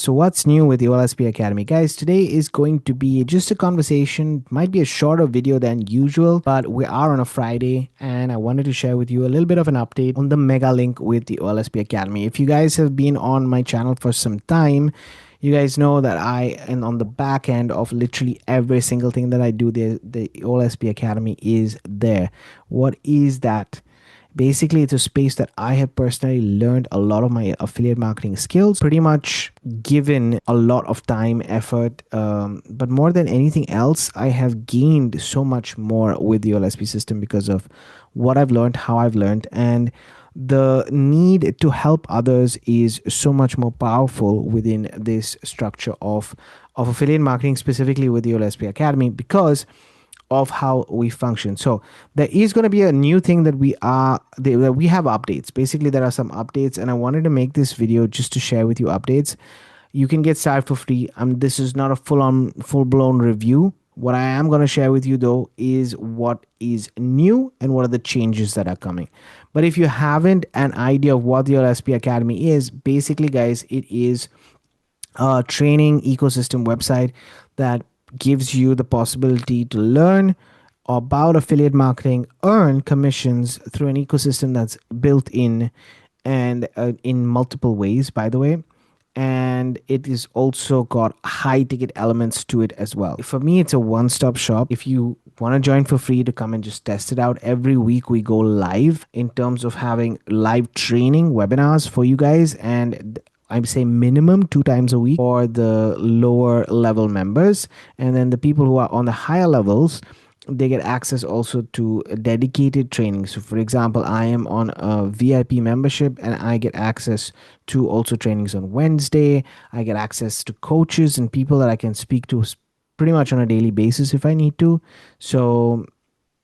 So what's new with the OLSP Academy? Guys, today is going to be just a conversation, might be a shorter video than usual, but we are on a Friday and I wanted to share with you a little bit of an update on the mega link with the OLSP Academy. If you guys have been on my channel for some time, you guys know that I am on the back end of literally every single thing that I do. The OLSP Academy is there. What is that? Basically, it's a space that I have personally learned a lot of my affiliate marketing skills, pretty much given a lot of time, effort. But more than anything else, I have gained so much more with the OLSP system because of what I've learned, how I've learned, and the need to help others is so much more powerful within this structure of affiliate marketing, specifically with the OLSP Academy, because of how we function. So there is going to be a new thing that we have updates. Basically, there are some updates, and I wanted to make this video just to share with you updates. You can get started for free. This is not a full-blown review. What I am going to share with you though is what is new and what are the changes that are coming. But if you haven't an idea of what the OLSP Academy is, basically guys, it is a training ecosystem website that gives you the possibility to learn about affiliate marketing, earn commissions through an ecosystem that's built in and in multiple ways, by the way. And it is also got high ticket elements to it as well. For me, it's a one-stop shop. If you want to join for free to come and just test it out, every week we go live in terms of having live training webinars for you guys, and I would say minimum 2 times a week for the lower level members. And then the people who are on the higher levels, they get access also to dedicated training. So for example, I am on a VIP membership and I get access to also trainings on Wednesday. I get access to coaches and people that I can speak to pretty much on a daily basis if I need to. So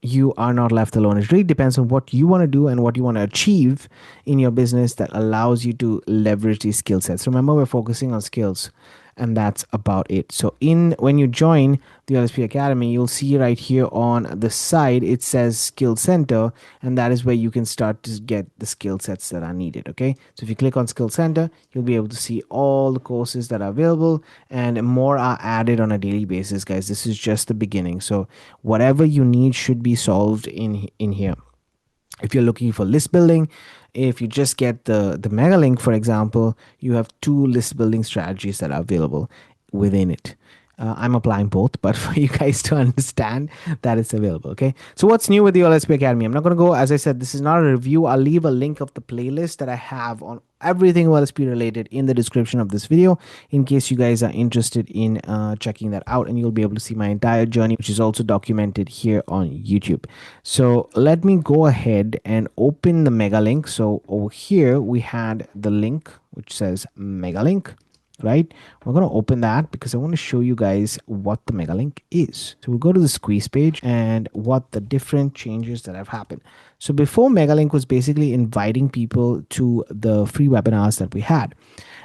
you are not left alone. It really depends on what you want to do and what you want to achieve in your business that allows you to leverage these skill sets. Remember, we're focusing on skills, and that's about it. So when you join the OLSP Academy, you'll see right here on the side, it says Skill Center, and that is where you can start to get the skill sets that are needed. Okay. So if you click on Skill Center, you'll be able to see all the courses that are available, and more are added on a daily basis, guys. This is just the beginning. So whatever you need should be solved in here. If you're looking for list building, if you just get the mega link, for example, you have 2 list building strategies that are available within it. I'm applying both, but for you guys to understand that it's available. Okay. So what's new with the OLSP Academy? I'm not going to go, as I said, this is not a review. I'll leave a link of the playlist that I have on everything OLSP related in the description of this video, in case you guys are interested in checking that out, and you'll be able to see my entire journey, which is also documented here on YouTube. So let me go ahead and open the mega link. So over here we had the link which says mega link. Right, we're going to open that because I want to show you guys what the mega link is. So we'll go to the squeeze page and what the different changes that have happened. So before, mega link was basically inviting people to the free webinars that we had.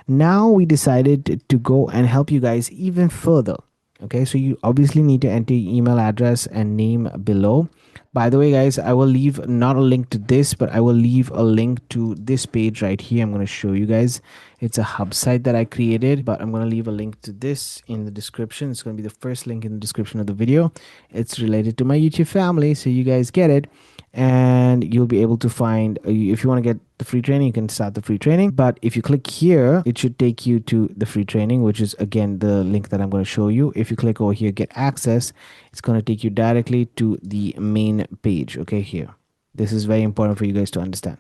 Now we decided to go and help you guys even further. Okay, so you obviously need to enter your email address and name below. By the way, guys, I will leave not a link to this, but I will leave a link to this page right here. I'm going to show you guys. It's a hub site that I created, but I'm going to leave a link to this in the description. It's going to be the first link in the description of the video. It's related to my YouTube family, so you guys get it. And you'll be able to find, if you want to get the free training, you can start the free training. But if you click here, it should take you to the free training, which is again the link that I'm going to show you. If you click over here, get access, it's going to take you directly to the main page. Okay, here. This is very important for you guys to understand.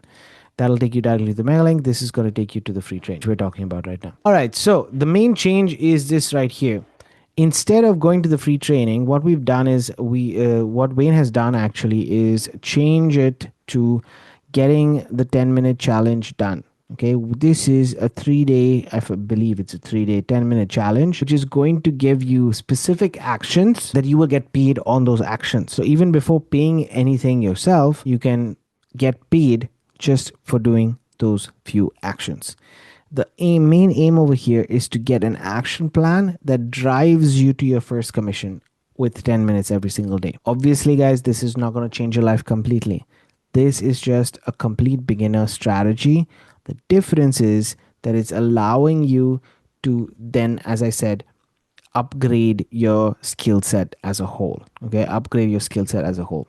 That'll take you directly to the mega link. This is going to take you to the free training we're talking about right now. All right, so the main change is this right here. Instead of going to the free training, what we've done is what Wayne has done actually is change it to getting the 10-minute challenge done. Okay, this is a 3-day, I believe it's a 3-day 10-minute challenge, which is going to give you specific actions that you will get paid on those actions. So even before paying anything yourself, you can get paid just for doing those few actions. The main aim over here is to get an action plan that drives you to your first commission with 10 minutes every single day. Obviously, guys, this is not going to change your life completely. This is just a complete beginner strategy. The difference is that it's allowing you to then, as I said, upgrade your skill set as a whole. Okay, upgrade your skill set as a whole.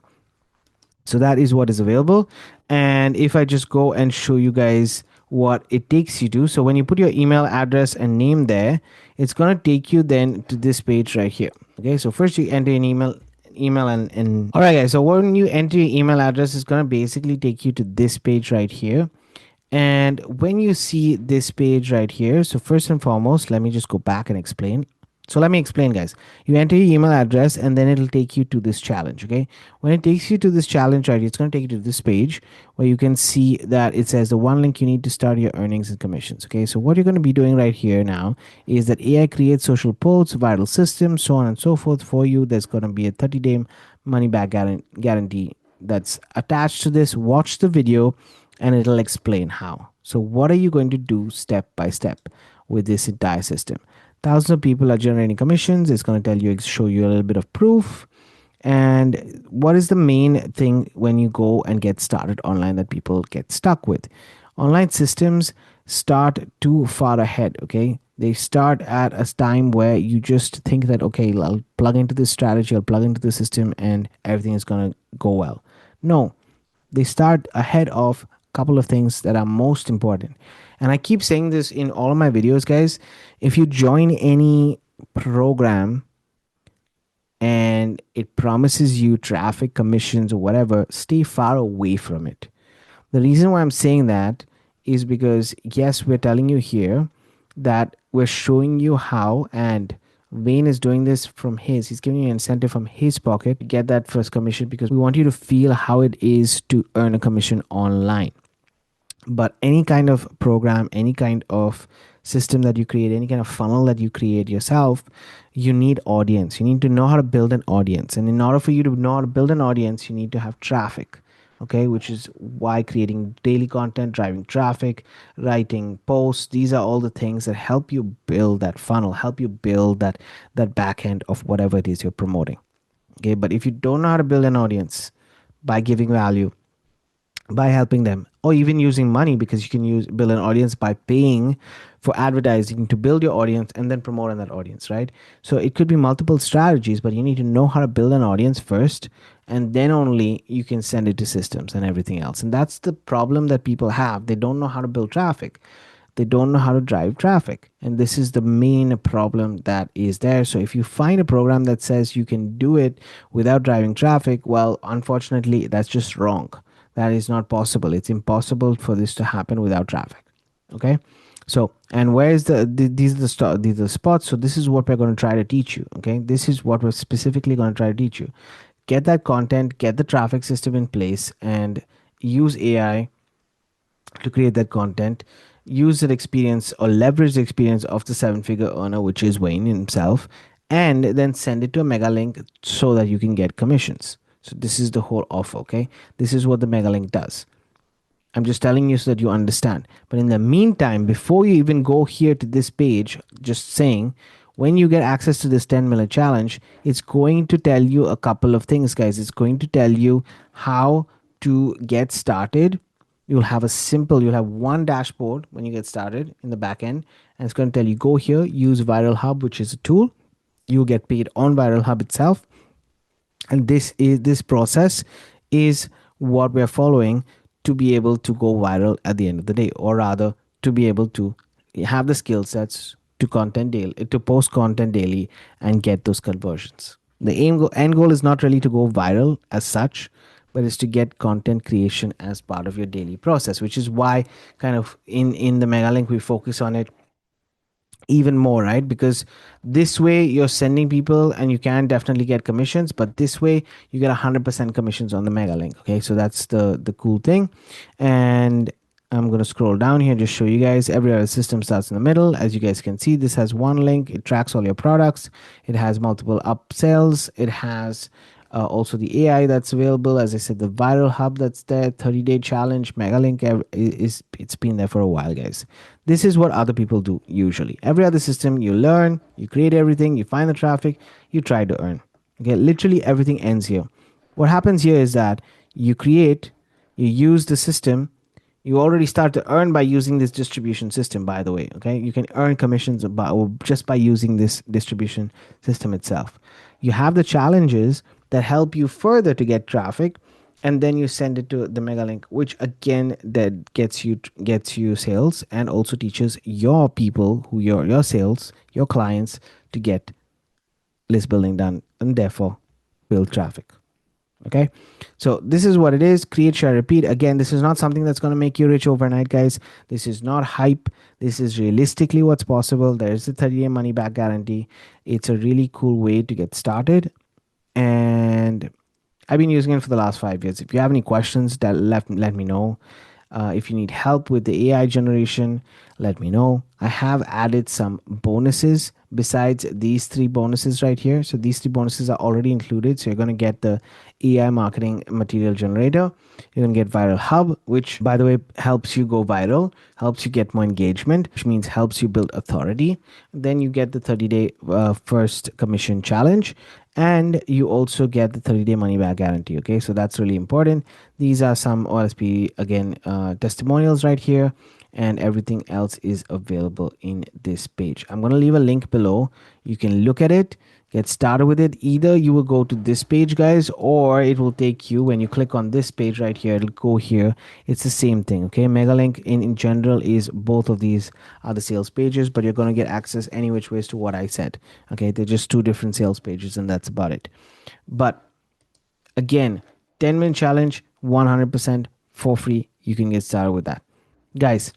So that is what is available. And if I just go and show you guys what it takes you to, so when you put your email address and name there, it's going to take you then to this page right here. Okay, so first you enter an email and all right guys, so when you enter your email address, it's going to basically take you to this page right here. And when you see this page right here, so first and foremost, let me just go back and explain. So let me explain, guys. You enter your email address and then it'll take you to this challenge. Okay. When it takes you to this challenge, right, it's going to take you to this page where you can see that it says the one link you need to start your earnings and commissions. Okay. So what you're going to be doing right here now is that AI creates social posts, viral systems, so on and so forth for you. There's going to be a 30-day money back guarantee that's attached to this. Watch the video and it'll explain how. So what are you going to do step by step with this entire system? Thousands of people are generating commissions. It's going to tell you, show you a little bit of proof. And what is the main thing when you go and get started online that people get stuck with? Online systems start too far ahead. Okay, they start at a time where you just think that, okay, I'll plug into this strategy, I'll plug into the system and everything is going to go well. No, they start ahead of a couple of things that are most important. And I keep saying this in all of my videos, guys. If you join any program and it promises you traffic, commissions, or whatever, stay far away from it. The reason why I'm saying that is because, yes, we're telling you here that we're showing you how, and Wayne is doing this from he's giving you an incentive from his pocket to get that first commission, because we want you to feel how it is to earn a commission online. But any kind of program, any kind of system that you create, any kind of funnel that you create yourself, you need audience. You need to know how to build an audience. And in order for you to know how to build an audience, you need to have traffic. Okay, which is why creating daily content, driving traffic, writing posts, these are all the things that help you build that funnel, help you build that back end of whatever it is you're promoting. Okay, but if you don't know how to build an audience by giving value, by helping them, or even using money, because you can build an audience by paying for advertising to build your audience and then promote on that audience, right? So it could be multiple strategies, but you need to know how to build an audience first, and then only you can send it to systems and everything else. And that's the problem that people have. They don't know how to build traffic, they don't know how to drive traffic, and this is the main problem that is there. So if you find a program that says you can do it without driving traffic, well, unfortunately, that's just wrong. That is not possible. It's impossible for this to happen without traffic. Okay. So, and where is these are the spots. So this is what we're going to try to teach you. Okay. This is what we're specifically going to try to teach you. Get that content, get the traffic system in place, and use AI to create that content. Use that experience or leverage the experience of the 7-figure earner, which is Wayne himself, and then send it to a mega link so that you can get commissions. So this is the whole offer. Okay, this is what the mega link does. I'm just telling you so that you understand. But in the meantime, before you even go here to this page, just saying, when you get access to this 10 minute challenge, it's going to tell you a couple of things, guys. It's going to tell you how to get started. You'll have one dashboard when you get started in the back end, and it's going to tell you, go here, use Viral Hub, which is a tool. You'll get paid on Viral Hub itself. And this process is what we're following to be able to go viral at the end of the day, or rather to be able to have the skill sets to post content daily and get those conversions. The end goal is not really to go viral as such, but is to get content creation as part of your daily process, which is why kind of in the mega link we focus on it even more, right? Because this way you're sending people and you can definitely get commissions, but this way you get 100% commissions on the mega link. Okay, so that's the cool thing. And I'm going to scroll down here, just show you guys. Every other system starts in the middle. As you guys can see, this has one link. It tracks all your products. It has multiple upsells. It has also the AI that's available. As I said, the Viral Hub that's there, 30-day challenge, mega link. It's been there for a while, guys. This is what other people do usually. Every other system, you learn, you create everything, you find the traffic, you try to earn. Okay, literally everything ends here. What happens here is that you create, you use the system, You already start to earn by using this distribution system, by the way. Okay, you can earn commissions just by using this distribution system itself. You have the challenges that help you further to get traffic, and then you send it to the Megalink, which again that gets you sales, and also teaches your people, who your sales, your clients, to get list building done, and therefore build traffic. Okay, so this is what it is. Create, share, repeat. Again, this is not something that's going to make you rich overnight, guys. This is not hype. This is realistically what's possible. There is a 30-day money back guarantee. It's a really cool way to get started, and I've been using it for the last 5 years. If you have any questions, let me know. If you need help with the AI generation, let me know. I have added some bonuses besides these 3 bonuses right here. So these 3 bonuses are already included. So you're going to get the AI marketing material generator. You're going to get Viral Hub, which, by the way, helps you go viral, helps you get more engagement, which means helps you build authority. Then you get the 30-day first commission challenge, and you also get the 30-day money back guarantee. Okay, so that's really important. These are some OLSP again testimonials right here, and everything else is available in this page. I'm going to leave a link below. You can look at it, get started with it. Either you will go to this page, guys, or it will take you, when you click on this page right here, it'll go here. It's the same thing. Okay, Megalink in general is, both of these are the sales pages, but you're going to get access any which ways to what I said. Okay, they're just 2 different sales pages, and that's about it. But again, 10-minute challenge, 100% for free. You can get started with that, guys.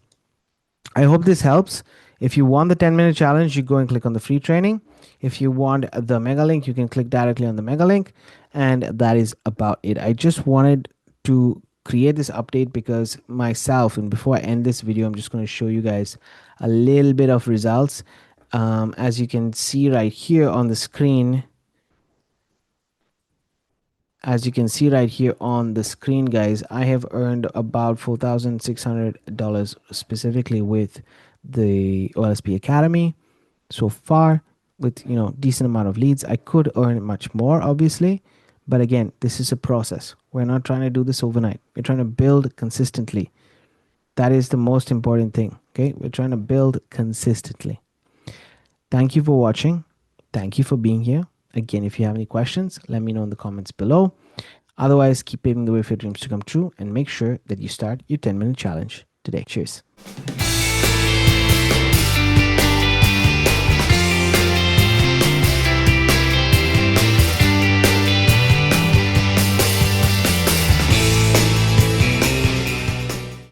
I hope this helps. If you want the 10-minute challenge, you go and click on the free training. If you want the Megalink, you can click directly on the Megalink, and that is about it. I just wanted to create this update because myself, and before I end this video, I'm just going to show you guys a little bit of results. As you can see right here on the screen, guys, I have earned about $4,600 specifically with the OLSP Academy so far, with decent amount of leads. I could earn much more, obviously, but again, this is a process. We're not trying to do this overnight. We're trying to build consistently. That is the most important thing. Okay, we're trying to build consistently. Thank you for watching. Thank you for being here. Again, if you have any questions, let me know in the comments below. Otherwise, keep paving the way for your dreams to come true, and make sure that you start your 10-minute challenge today. Cheers.